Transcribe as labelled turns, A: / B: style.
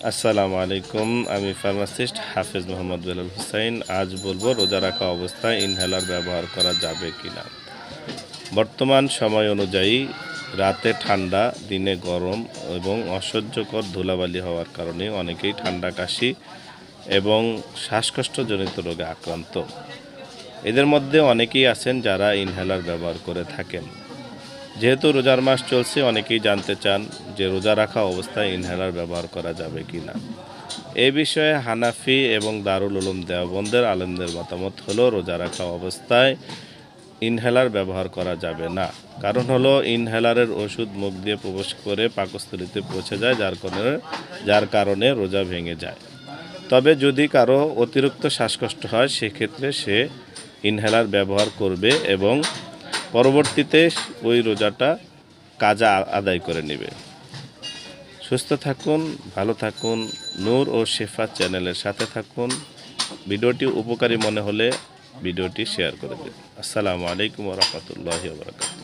A: আসসালামু আলাইকুম। আমি ফার্মাসিস্ট হাফেজ মোহাম্মদ বেলাল হুসাইন। আজ বলবো রোজা রাখা অবস্থায় ইনহেলার ব্যবহার করা যাবে কিনা। বর্তমান সময় অনুযায়ী রাতে ঠান্ডা, দিনে গরম এবং অসহ্যকর ধুলাবালি হওয়ার কারণে অনেকেই ঠান্ডা, কাশি এবং শ্বাসকষ্টজনিত রোগে আক্রান্ত। এদের মধ্যে অনেকেই আছেন যারা ইনহেলার ব্যবহার করে থাকেন। যেহেতু রোজার মাস চলছে, অনেকেই জানতে চান যে রোজা রাখা অবস্থায় ইনহেলার ব্যবহার করা যাবে কি না। এ বিষয়ে হানাফি এবং দারুল উলুম দেওবন্দের আলেমদের মতামত হলো রোজা রাখা অবস্থায় ইনহেলার ব্যবহার করা যাবে না। কারণ হলো ইনহেলারের ওষুধ মুখ দিয়ে প্রবেশ করে পাকস্থলীতে পৌঁছে যায়, যার কারণে রোজা ভেঙে যায়। তবে যদি কারো অতিরিক্ত শ্বাসকষ্ট হয়, সেক্ষেত্রে সে ইনহেলার ব্যবহার করবে এবং পরবর্তীতে ওই রোজাটা কাজা আদায় করে নেবে। সুস্থ থাকুন, ভালো থাকুন, নূর ও শেফা চ্যানেলের সাথে থাকুন। ভিডিওটি উপকারী মনে হলে ভিডিওটি শেয়ার করে দিন। আসসালামু আলাইকুম ওয়া রাহমাতুল্লাহি ওয়া বারাকাতুহু।